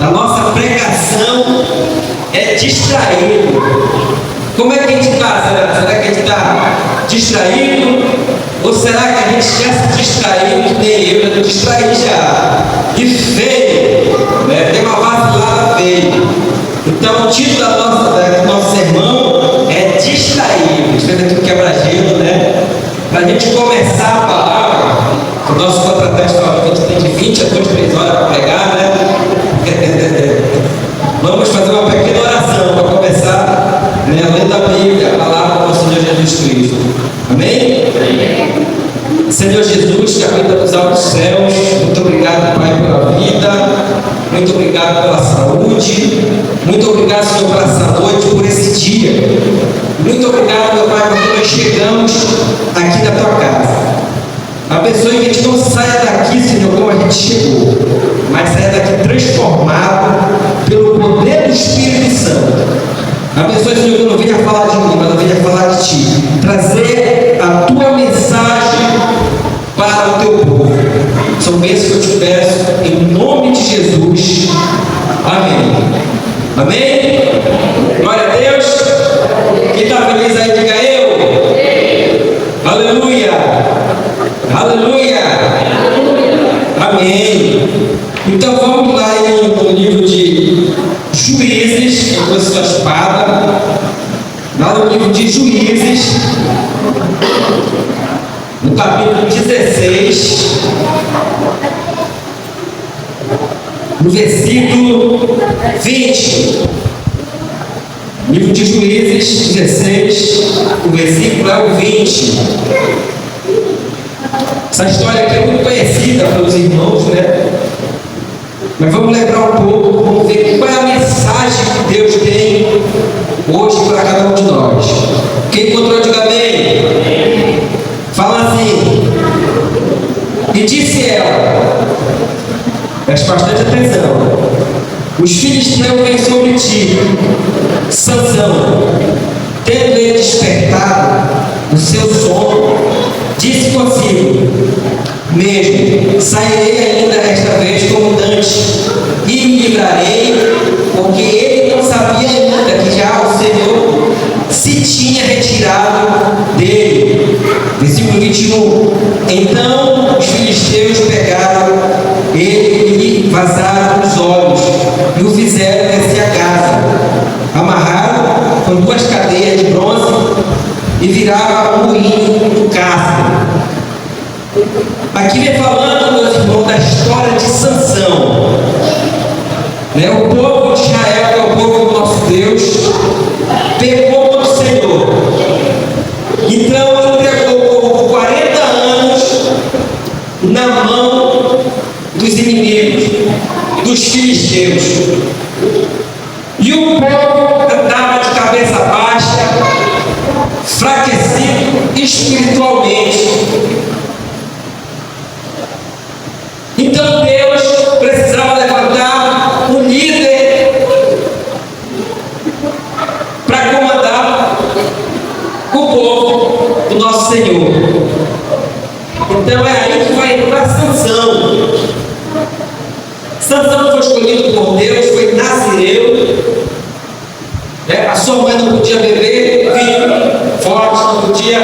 A nossa pregação é distraído. Como é que a gente está? Será que a gente está distraído? Ou será que a gente já se distraiu, que nem eu, já distraí já? E feio, né? Tem uma vacilada feia. Então o título do nosso sermão é distraído. Escreve aqui no quebra-gelo, né? Para a gente começar a palavra, o nosso contratante falou que a gente tem de 20 a 23 horas para pregar, né? Vamos fazer uma pequena oração para começar, né, lendo a Bíblia, a palavra do nosso Senhor Jesus Cristo. Amém? Senhor Jesus, que habita nos altos céus, muito obrigado, Pai, pela vida, muito obrigado pela saúde, muito obrigado, Senhor, por essa noite, por esse dia. Muito obrigado, meu Pai, porque nós chegamos aqui na tua casa. Abençoe que a gente não saia daqui, Senhor, como a gente chegou, mas saia daqui transformado pelo poder do Espírito Santo. Abençoe, Senhor, que eu não venha falar de mim, mas eu venha falar de Ti. Trazer a Tua mensagem para o Teu povo. São bênçãos que eu te peço, em nome de Jesus. Amém. Amém? Glória a Deus. Quem está feliz aí, diga eu. Aleluia. Aleluia. Amém. Então vamos lá no livro de Juízes, com a sua espada, lá no livro de Juízes, no capítulo 16, no versículo 20. Livro de Juízes 16, o versículo é o 20. Essa história aqui é muito conhecida pelos irmãos, né? Mas vamos lembrar um pouco, vamos ver qual é a mensagem que Deus tem hoje para cada um de nós. Quem encontrou, diga amém. Fala assim. E disse ela, preste bastante atenção: os filisteus vêm sobre ti, Sansão. Tendo ele despertado do seu sono, disse consigo mesmo: sairei ainda esta vez como dantes, e me livrarei, porque ele não sabia ainda que já o Senhor se tinha retirado dele. Versículo 21. Então os filisteus pegaram ele e lhe vazaram os olhos, e o fizeram descer a casa. Amarraram com 2 cadeias de bronze e viraram um moinho do castro. Aqui vem falando, meus irmãos, da história de Sansão. Né? O povo de Israel, que é o povo do nosso Deus, pecou contra o Senhor. Então entregou o povo por 40 anos na mão dos inimigos, dos filisteus. E o povo andava de cabeça baixa, enfraquecido espiritualmente. Então Deus precisava levantar um líder para comandar o povo do nosso Senhor. Então é aí que vai entrar Sansão. Sansão foi escolhido por Deus, foi nazireu. A sua mãe não podia beber vinho forte, não podia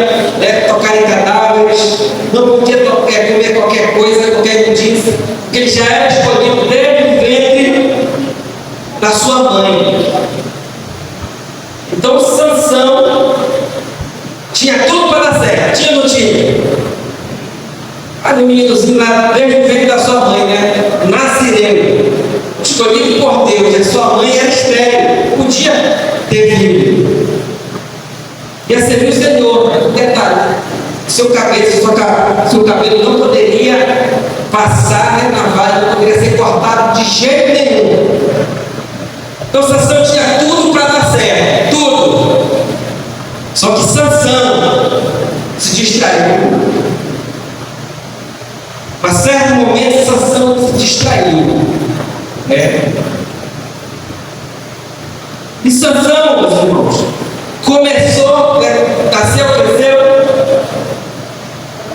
tocar em cadáveres, não podia comer qualquer coisa, qualquer imundícia, porque ele já era escolhido desde o ventre da sua mãe. Então Sansão tinha tudo para dar certo, tinha ou não tinha? Ali o meninozinho lá desde o ventre da sua mãe, né? Nazireu, escolhido por Deus, a sua mãe era estéril, podia ter filho. Ia servir o Senhor. Detalhe: seu cabelo não poderia passar, né, na vaga, não poderia ser cortado de jeito nenhum. Então Sansão tinha tudo para dar certo, tudo. Só que Sansão se distraiu. A certo momento Sansão se distraiu, né? E Sansão, meus irmãos, começou, nasceu, cresceu,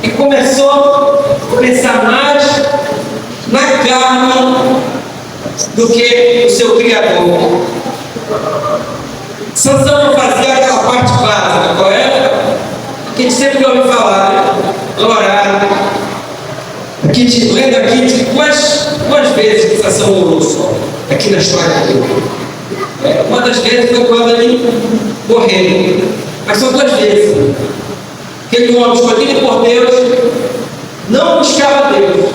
e começou a pensar mais na carne do que o seu Criador. Sansão não fazia aquela parte básica, correto? Que a gente sempre ouve falar, né? Orar. Aqui, lendo aqui, quantas vezes que Sansão orou só? Aqui na história dele. Uma das vezes foi quando ele morreu. Mas são 2 vezes. Aquele homem escolhido por Deus não buscava Deus.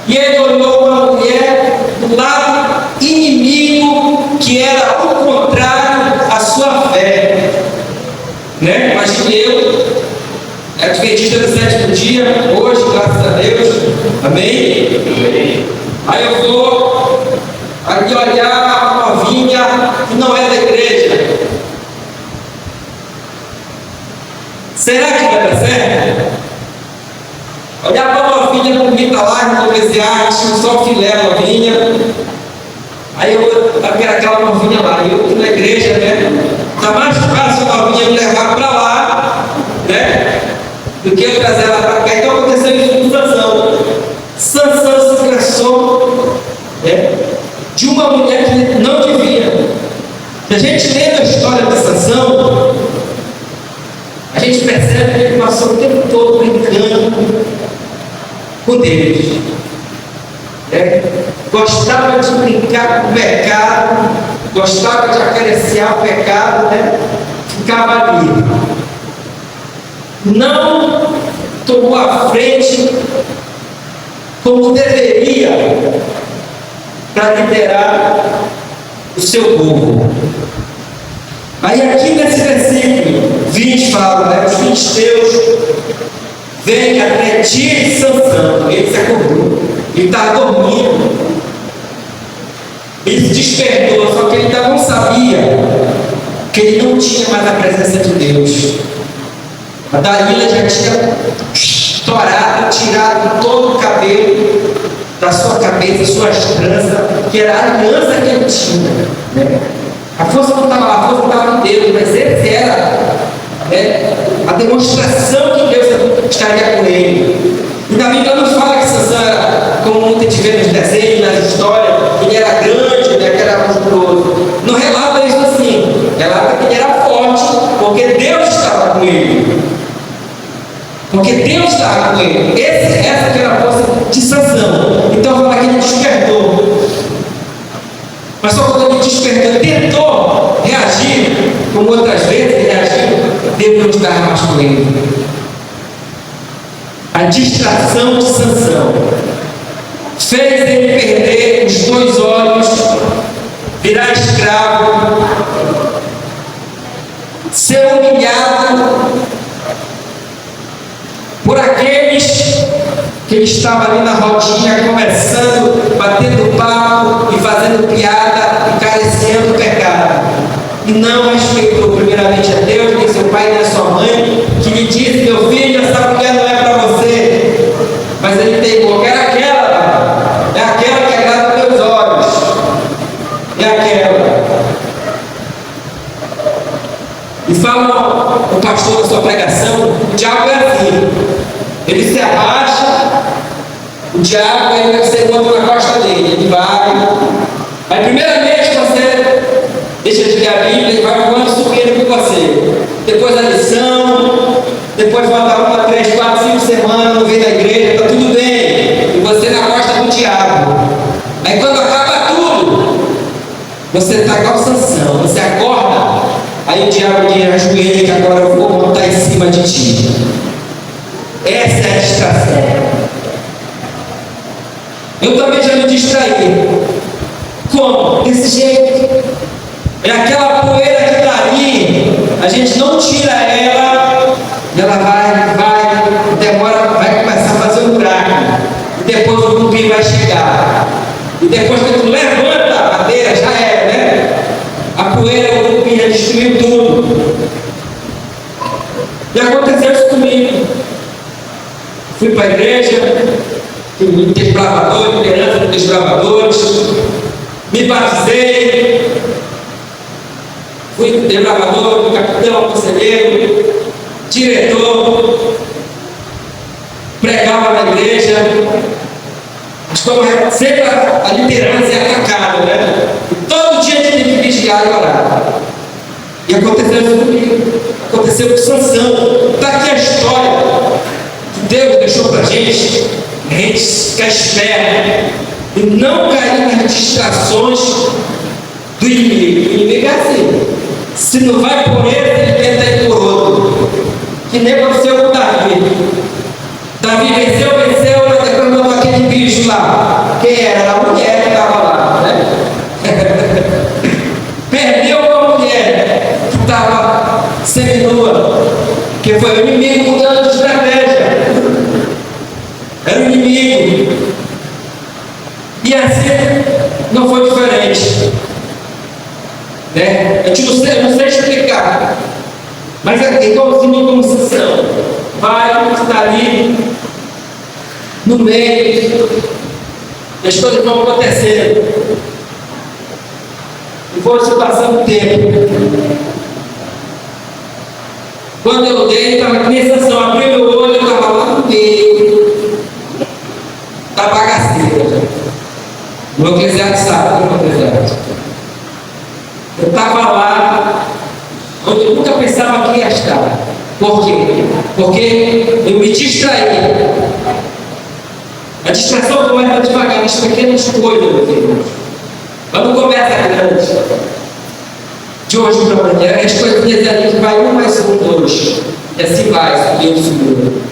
E ele olhou uma mulher do lado inimigo, que era o contrário à sua fé. Imagine eu, adventista do 7º dia, hoje, graças a Deus, amém? Amém. Aí eu vou aqui olhar uma novinha que não é da igreja. Será que vai dar certo? Olhar para uma novinha bonita lá no Eclesiastes, só filé novinha. Aí eu vou ver aquela novinha lá, e eu na igreja, está mais fácil a novinha me levar para lá, do que eu trazer ela para cá. Então aconteceu isso com Sansão. Sansão se cansou de uma mulher que não devia. Se a gente lê a história de Sansão, a gente percebe que ele passou o tempo todo brincando com Deus. Gostava de brincar com o pecado, gostava de acariciar o pecado, ficava ali. Não tomou a frente como deveria para liderar o seu povo. Aí aqui nesse versículo 20 fala, os filisteus vêm até ti de Sansão. Ele se acordou, ele estava dormindo, ele se despertou, só que ele ainda não sabia que ele não tinha mais a presença de Deus. A Dalila já tinha estourado, tirado todo o cabelo da sua cabeça, suas tranças, que era a aliança que ele tinha. A força não estava lá, a força estava em Deus, mas esse era a demonstração que Deus estaria com ele. E na Bíblia não fala que Sansão era, como muita gente vê nos desenhos, nas histórias, que ele era grande, que era musculoso. Não relata isso assim. Relata que ele era forte, porque Deus estava com ele. Porque Deus estava com ele. Essa que era a força de Sansão. Então fala que ele despertou. Mas só quando ele despertou, tentou reagir, como outras vezes ele reagiu, Deus não estava mais com ele. A distração de Sansão fez ele perder os 2 olhos, virar escravo, ser humilhado por aqueles que ele estava ali na rodinha, conversando, batendo papo e fazendo piada e careciando o pecado. E não respeitou primeiramente a Deus, nem seu pai, nem a sua mãe, que lhe disse: meu filho, essa mulher não é para você. Mas ele pegou, quero aquela, é aquela que agrada meus olhos, é aquela. E fala o pastor da sua pregação: o diabo é assim, ele se abaixa, o diabo aí você encontra na costa dele, ele vai. Aí primeiramente você deixa de ler a Bíblia e vai voando subindo com você. Depois a lição, depois volta 1, 3, 4, 5 semanas, não vem da igreja, está tudo bem. E você na costa do diabo. Aí quando acaba tudo, você está igual Sansão, você acorda, aí o diabo diz: ajoelha que agora eu vou montar em cima de ti. Essa é a distração. Eu também já me distraí. Como? Desse jeito. É aquela poeira que está ali, a gente não tira ela, e ela vai, demora, vai começar a fazer um buraco. E depois o cupim vai chegar. E depois que tu levanta a madeira, já é, A poeira, o cupim já destruiu tudo. E aconteceu isso comigo. Fui para a igreja, desbravador, liderança de desbravadores, me batizei, fui desbravador, capitão, conselheiro, diretor, pregava na igreja, as como sempre a liderança é atacada, né? E todo dia a gente tem que vigiar e orar. E aconteceu isso comigo, aconteceu com Sansão. Está aqui a história que Deus deixou para a gente ficar esperto e não cair nas distrações do inimigo. O inimigo é assim: se não vai por ele tenta ir por outro. Que nem aconteceu com Davi. Davi venceu, mas depois mandou aquele bicho lá. Quem era? Era a mulher que estava lá, né? Perdeu com a mulher que estava seminua, que foi o inimigo mudando de estratégia. Era o inimigo. E assim não foi diferente. Né? Eu não sei explicar, mas é igualzinho como Sansão. Vai estar ali no meio, as coisas vão acontecendo. E foi se passando o tempo. Quando eu dei, estava em Sansão, abri meu olho, eu estava lá no meio da bagaceira. O Eclesiastes sabe, o Eclesiastes. Eu estava lá onde eu nunca pensava que ia estar. Por quê? Porque eu me distraí. A distração começa devagar, nas pequenas coisas, meus irmãos. Quando começa grande, de hoje para amanhã, as coisinhas ali que vai 1 mais 1, 2. E assim vai, Deus subiu.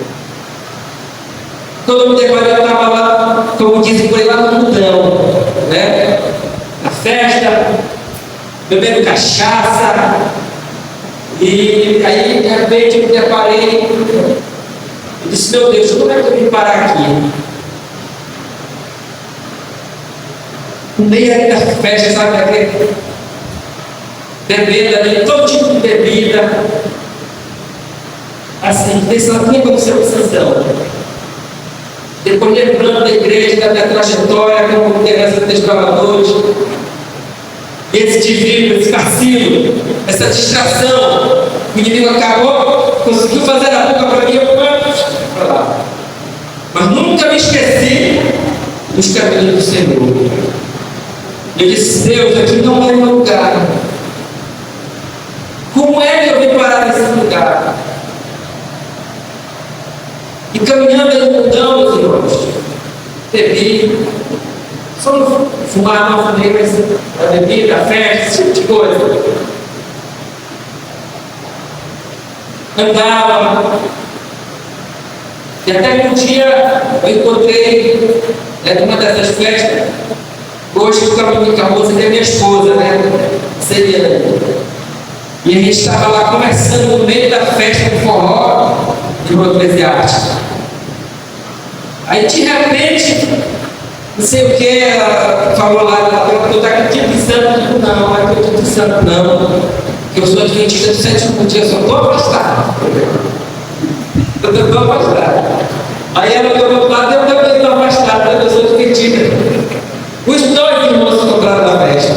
Quando eu me deparei, eu estava lá, como dizem por aí, lá no mundão, né? Na festa, bebendo cachaça. E aí, de repente, eu me deparei e disse: meu Deus, como é que eu vim parar aqui? No meio ali da festa, sabe, aquele bebendo ali, todo tipo de bebida. Assim, pensando, nem aconteceu com Sansão. Depois lembrando da igreja, da minha trajetória como liderança dos desbravadores. Esse desvio, esse vacilo, essa distração, o inimigo acabou, conseguiu fazer a boca para mim, eu fui para lá. Mas nunca me esqueci dos caminhos do Senhor. Eu disse: Deus, aqui não é meu lugar. Como é que eu vim parar nesse lugar? E caminhando no mundão, meus irmãos, bebi, só não fumar, não fumei, mas a bebida, a festa, esse tipo de coisa. Andava. E até que um dia eu encontrei, numa dessas festas, hoje eu caminho com a moça que é minha esposa, né? Seria. E a gente estava lá conversando no meio da festa do forró do Eclesiastes. Aí de repente, não sei o que, ela falou lá, ela perguntou: está aqui de santo? Eu digo: não, não é aqui de santo não. Eu sou adventista do 7º dia, só estou afastado. Eu estou afastado. Aí ela olhou para o lado, eu também estou afastado, eu sou adventista. Os dois irmãos se encontraram na festa.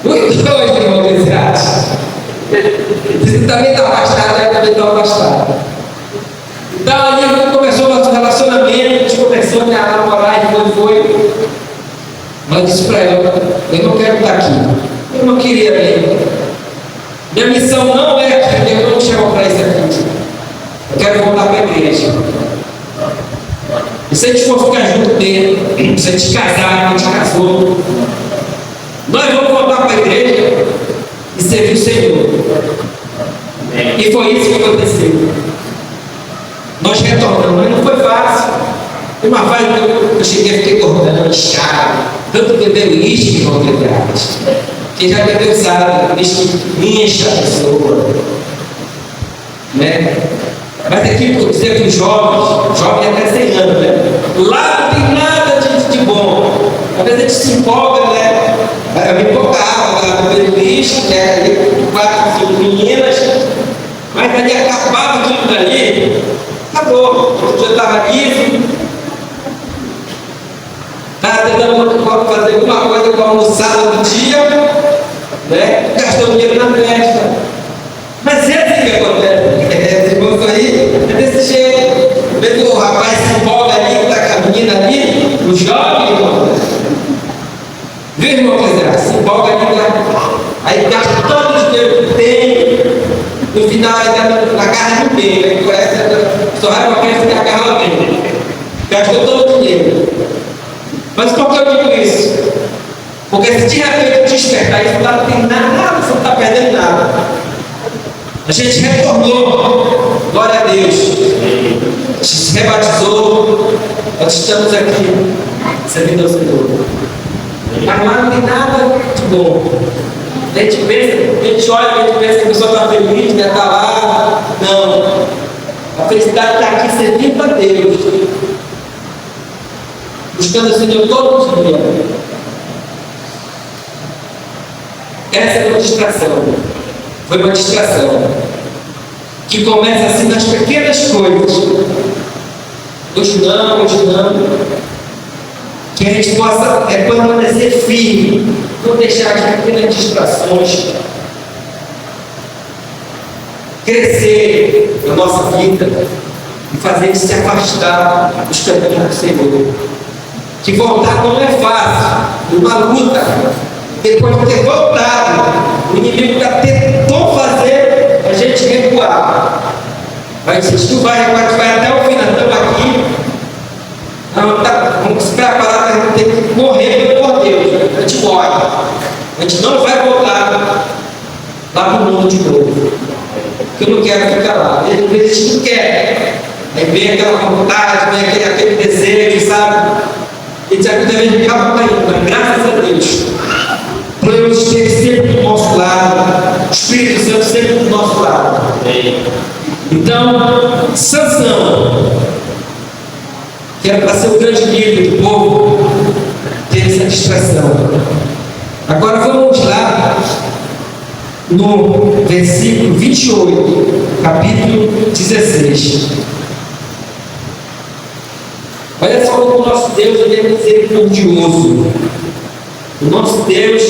Os dois irmãos Eclesiastes. Você também está afastado, eu também estou afastado. Então ali começou o nosso relacionamento, a gente começou a namorar e foi. Mas eu disse para ela: eu não quero estar aqui. Eu não queria vir. Minha missão não é aqui, Deus não me chamou para isso aqui. Eu quero voltar para a igreja. E se a gente for ficar junto dele, se a gente casar, a gente casou, nós vamos voltar para a igreja e servir o Senhor. E foi isso que aconteceu. Nós retornamos, mas não foi fácil. Uma fase que eu cheguei, fiquei gordão, inchado, tanto beber uísque, irmão Eclesiastes. Quem já bebeu sabe, uísque incha a pessoa. Né? Mas aqui eu dizer que os jovens até 100 anos, né? Lá não tem nada de bom. Às vezes a gente se empolga, né? Eu me empolgava lá no beber uísque, né? Ali, 4, 5 meninas, mas ali acabava aquilo dali. Acabou, eu estava livre, estava tentando fazer alguma coisa com a almoçada do dia, né? Gastou dinheiro na festa. Mas é assim que acontece, esse moço aí é desse jeito. Vê que o rapaz se empolga ali, está com a menina ali, do jovem, irmão. Viu, irmão Eclesiastes? Se empolga ali, aí gasta todo o dinheiro que tem, no final ainda na garra não tem, né? Só vai uma peça que a garra tem. Gastou todo o dinheiro. Mas por que eu digo isso? Porque se de repente despertar isso, lá não tem nada, você não está perdendo nada. A gente retornou, glória a Deus. A gente se rebatizou, nós estamos aqui, servindo ao Senhor. Mas lá não tem nada de bom. A gente pensa, a gente olha, a gente pensa que a pessoa está feliz, né? Está lá. Não. A felicidade está aqui servindo a Deus. Buscando o Senhor todos os dias. Essa é uma distração. Foi uma distração. Que começa assim nas pequenas coisas. Hoje não. Que a gente possa permanecer firme. Não deixar de pequenas distrações. Crescer na nossa vida. E fazer de se afastar dos caminhos do Senhor. Que voltar não é fácil. Uma luta. Depois de ter voltado, o inimigo está tentando fazer a gente recuar. Mas se tu vai até o fim, nós estamos aqui. Vamos se preparar para ter que morrer por Deus. A gente morre. A gente não vai voltar lá para o mundo de novo. Porque eu não quero ficar lá. Às vezes a gente não quer. Aí vem aquela vontade, vem aquele desejo, sabe? E de certa vez acaba caindo. Mas graças a Deus, Deus esteve sempre do nosso lado, o Espírito Santo sempre do nosso lado. Então, Sansão, que era para ser o grande líder do povo, teve essa distração. Agora vamos lá no versículo 28, capítulo 16. Olha só como o nosso Deus é misericordioso. O nosso Deus,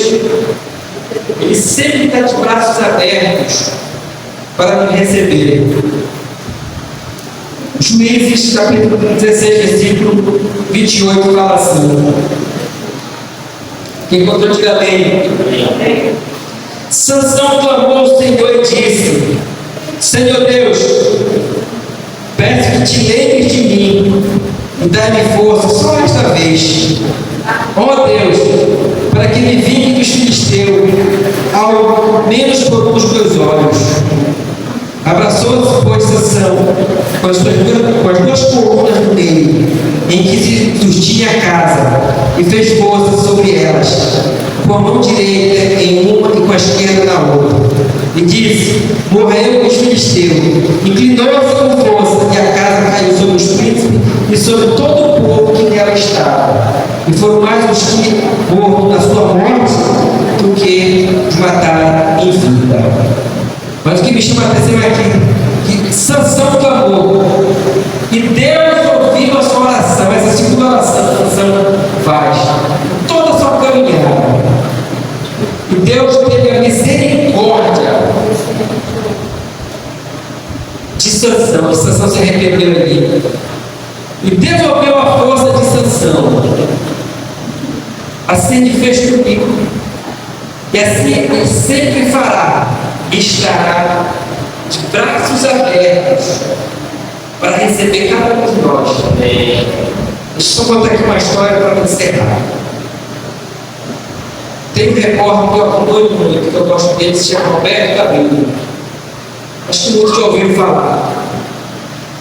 Ele sempre está de braços abertos para nos receber. Juízes, capítulo 16, versículo 28, fala assim. Quem encontrou, diga amém. Sansão clamou ao Senhor e disse: Senhor Deus, peço que te lembres de mim e dai-me força só esta vez. Ó Deus, para que me vingue dos filisteus, ao menos por um dos meus olhos. Abraçou-se, pois, Sansão com as duas colunas no meio, em que se sustinha a casa, e fez força sobre elas, com a mão direita em uma e com a esquerda na outra. E disse: morreu os filisteus. Inclinou-se com força, e a casa caiu sobre os príncipes e sobre todo o povo que nela estava. E foram mais os que morram na sua morte do que os mataram em vida. Mas o que me chama a atenção é que Sansão clamou, e Deus ouviu a sua oração. Essa segunda oração que Sansão faz, toda a sua caminhada. E Deus teve a misericórdia de Sansão. Sansão se arrependeu ali e devolveu a força de Sansão. Assim Ele fez comigo, e assim Ele sempre fará, e estará de braços abertos para receber cada um de nós. Deixa eu só contar aqui uma história para encerrar. Tem um repórter que eu acompanho muito, que eu gosto dele, se chama Roberto Cabrini. Acho que muitos já ouviram falar.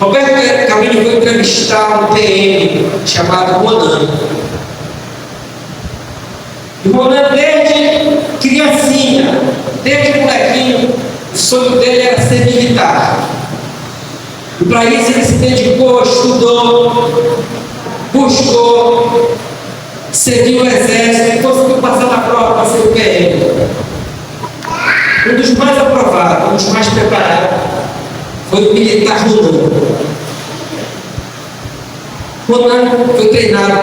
Roberto Cabrini foi entrevistar um PM chamado Ronan. E o Ronan, desde criancinha, desde molequinho, o sonho dele era ser militar. E para isso ele se dedicou, estudou, buscou, serviu o exército e conseguiu passar na prova para ser o PM. Um dos mais aprovados, um dos mais preparados, foi o militar Ronan. Ronan foi treinado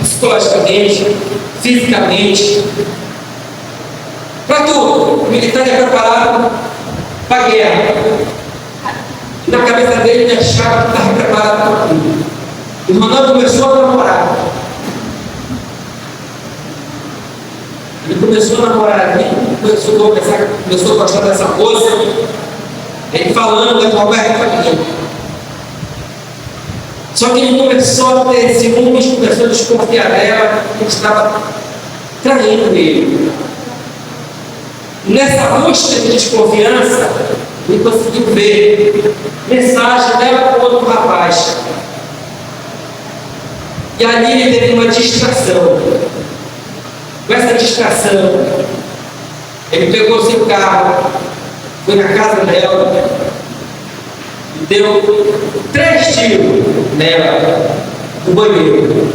psicologicamente, fisicamente, para tudo. O militar é preparado para a guerra. E na cabeça dele ele achava que estava preparado para tudo. E Ronan começou a namorar. Ele começou a namorar ali, começou a gostar dessa moça. Ele falando da conversa para mim. Só que ele começou a ter ciúmes, começou a desconfiar dela, que estava traindo ele. Nessa busca de desconfiança, ele conseguiu ver mensagem dela para outro rapaz. E ali ele teve uma distração. Com essa distração, ele pegou seu carro, foi na casa dela e deu 3 tiros nela no banheiro.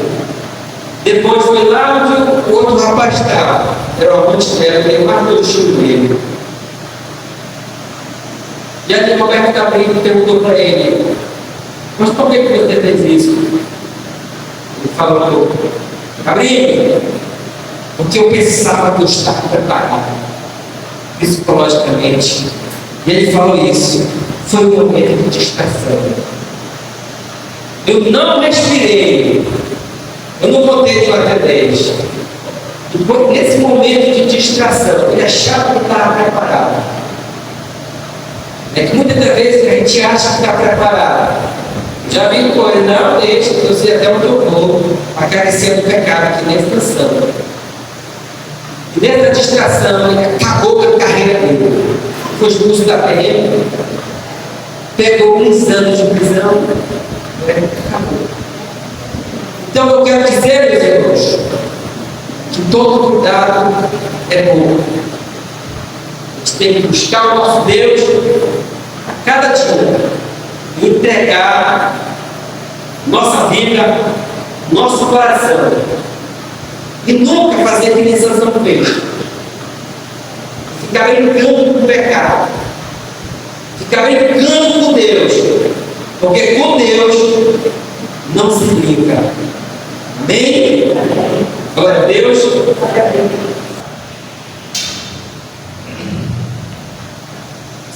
Depois foi lá onde o outro rapaz estava. Era o amante dela, ele matou o tiro dele. E aí o Roberto Cabrinho perguntou para ele: mas por que você fez isso? Ele falou: Cabrinho, porque eu pensava que eu estava preparado psicologicamente. E ele falou isso. Foi um momento de distração. Eu não respirei. Eu não contei de 1 até 10. Depois, nesse momento de distração, ele achava que estava preparado. É que muitas das vezes a gente acha que está preparado. Já vi coisa, não deixa, que eu sei até onde eu vou, acariciando o pecado aqui nessa canção. E nessa distração, ele acabou com a carreira dele. Foi expulso da PM, pegou 1 ano de prisão, acabou. Então eu quero dizer, meus irmãos, que todo cuidado é bom. A gente tem que buscar o nosso Deus a cada dia, entregar nossa vida, nosso coração, e nunca fazer que nem Sansão fez. Ficar brincando com o pecado, ficar brincando com Deus, porque com Deus não se brinca. Amém? Glória a Deus.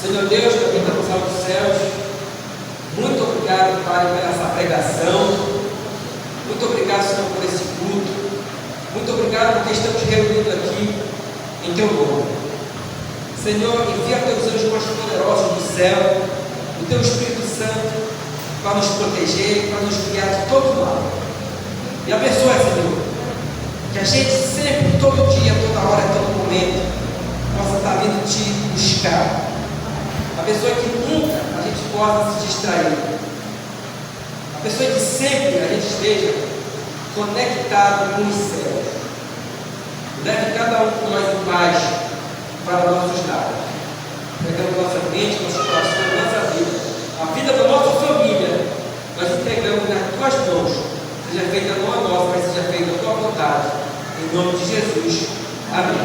Senhor Deus, que habita nos altos céus, muito obrigado, Pai, por essa pregação. Muito obrigado, Senhor, por esse culto. Muito obrigado porque estamos reunidos aqui em Teu nome. Senhor, envia Teus anjos mais poderosos do céu, o Teu Espírito Santo, para nos proteger, para nos guiar de todo mal. E abençoa, Senhor, que a gente sempre, todo dia, toda hora, todo momento, possa estar vindo Te buscar. Abençoa que nunca a gente possa se distrair. Abençoa que sempre a gente esteja conectado com os céus. Leve cada um de nós em paz para nossos lares. Entregamos nossa mente, nosso coração, nossa vida, a vida da nossa família. Nós entregamos nas Tuas mãos. Seja feita não a nossa, mas seja feita a Tua vontade. Em nome de Jesus. Amém.